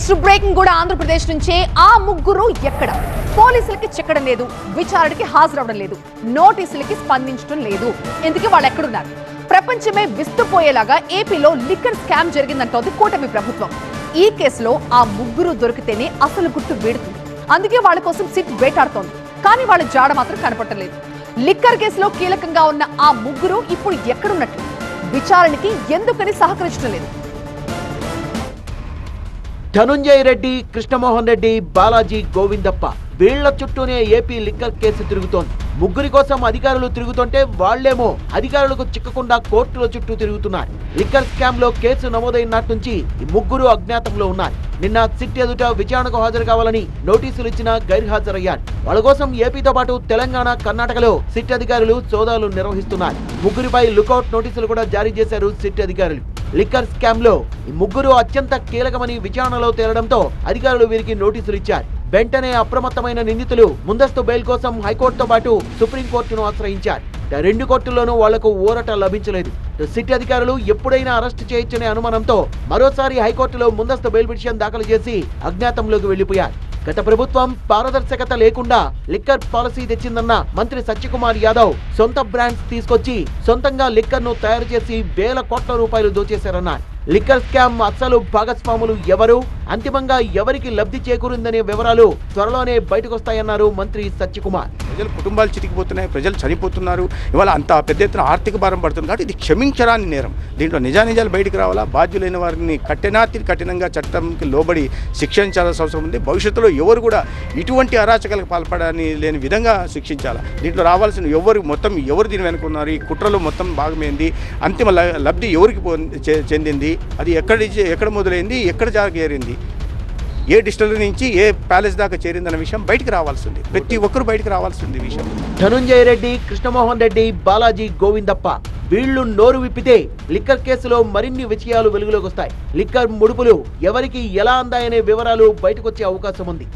Next breaking కూడా ఆంధ్రప్రదేశ్ నుంచే. ఆ ముగ్గురు ఎక్కడ? పోలీసులకి చిక్కడం లేదు, విచారణకి హాజరవడం లేదు, నోటీసులకి స్పందించడం లేదు. ఎందుకు వాళ్ళు ఎక్కడున్నారు? ప్రపంచమే విస్తుపోయేలాగా ఏపీలో లిక్కర్ స్కామ్ జరిగిందంటోంది కూటమి ప్రభుత్వం. ఈ కేసులో ఆ ముగ్గురు దొరికితేనే అసలు గుట్టు వీడుతుంది. అందుకే వాళ్ళ కోసం సిట్ వేటాడుతోంది. కానీ వాళ్ళ జాడ మాత్రం కనపడటం లేదు. లిక్కర్ కేసులో కీలకంగా ఉన్న ఆ ముగ్గురు ఇప్పుడు ఎక్కడున్నట్లు? విచారణకి ఎందుకని సహకరించడం లేదు? ధనుంజయ రెడ్డి, కృష్ణమోహన్ రెడ్డి, బాలాజీ, గోవిందప్ప వీళ్ల చుట్టూనే ఏపీ లిక్కర్ కేసు తిరుగుతోంది. ముగ్గురి కోసం అధికారులు తిరుగుతుంటే వాళ్లేమో అధికారులకు చిక్కకుండా కోర్టుల చుట్టూ తిరుగుతున్నారు. లిక్కర్ స్కామ్ లో కేసు నమోదైన నాటి నుంచి ఈ ముగ్గురు అజ్ఞాతంలో ఉన్నారు. నిన్న సిట్ ఎదుట విచారణకు హాజరు కావాలని నోటీసులు ఇచ్చినా గైర్హాజరయ్యారు. వాళ్ళ కోసం ఏపీతో పాటు తెలంగాణ, కర్ణాటకలో సిట్ అధికారులు సోదాలు నిర్వహిస్తున్నారు. ముగ్గురిపై లుకౌట్ నోటీసులు కూడా జారీ చేశారు సిట్ అధికారులు. లిక్కర్ స్కామ్ లో ఈ ముగ్గురు అత్యంత కీలకమని విచారణలో తేలడంతో అధికారులు వీరికి నోటీసులు ఇచ్చారు. వెంటనే అప్రమత్తమైన నిందితులు ముందస్తు బెయిల్ కోసం హైకోర్టుతో పాటు సుప్రీంకోర్టును ఆశ్రయించారు. రెండు కోర్టుల్లోనూ వాళ్లకు ఊరట లభించలేదు. సిట్ అధికారులు ఎప్పుడైనా అరెస్టు చేయొచ్చనే అనుమానంతో మరోసారి హైకోర్టులో ముందస్తు బెయిల్ పిటిషన్ దాఖలు చేసి అజ్ఞాతంలోకి వెళ్లిపోయారు. గత ప్రభుత్వం పారదర్శకత లేకుండా లిక్కర్ పాలసీ తెచ్చిందన్న మంత్రి సత్యకుమార్ యాదవ్ సొంత బ్రాండ్స్ తీసుకొచ్చి సొంతంగా లిక్కర్ ను తయారు చేసి వేల కోట్ల రూపాయలు దోచేశారన్నారు. లిక్కర్ స్కామ్ అసలు భాగస్వాములు ఎవరు, అంతిమంగా ఎవరికి లబ్ధి చేకూరిందనే వివరాలు త్వరలోనే బయటకొస్తాయన్నారు మంత్రి సత్యకుమార్. ప్రజలు కుటుంబాలు చితికిపోతున్నాయి, ప్రజలు చనిపోతున్నారు. ఇవాళ అంత పెద్ద ఎత్తున ఆర్థిక భారం పడుతుంది. కాబట్టి ఇది క్షమించరాని నేరం. దీంట్లో నిజానిజాలు బయటికి రావాలా, బాధ్యులైన వారిని కఠినంగా చట్టంకి లోబడి శిక్షించాల్సిన అవసరం ఉంది. భవిష్యత్తులో ఎవరు కూడా ఇటువంటి అరాచకాలకు పాల్పడని లేని విధంగా శిక్షించాలి. దీంట్లో రావాల్సిన ఎవరు దీని వెనుకున్నారు, ఈ కుట్రలో మొత్తం భాగమైంది, అంతిమ లబ్ధి ఎవరికి చెందింది, అది ఎక్కడ మొదలైంది, ఎక్కడ చేరింది, ఏ డిస్టిలరీ నుంచి ఏ ప్యాలెస్ దాకా చేరిందన్న విషయం బయటికి రావాల్సింది. ప్రతి ఒక్కరు బయటికి రావాల్సింది విషయం. ధనుంజయ రెడ్డి, కృష్ణమోహన్ రెడ్డి, బాలాజీ, గోవిందప్ప వీళ్లు నోరు విప్పితే లిక్కర్ కేసులో మరిన్ని విషయాలు వెలుగులోకి వస్తాయి. లిక్కర్ ముడుపులు ఎవరికి ఎలా అందాయనే వివరాలు బయటకొచ్చే అవకాశం ఉంది.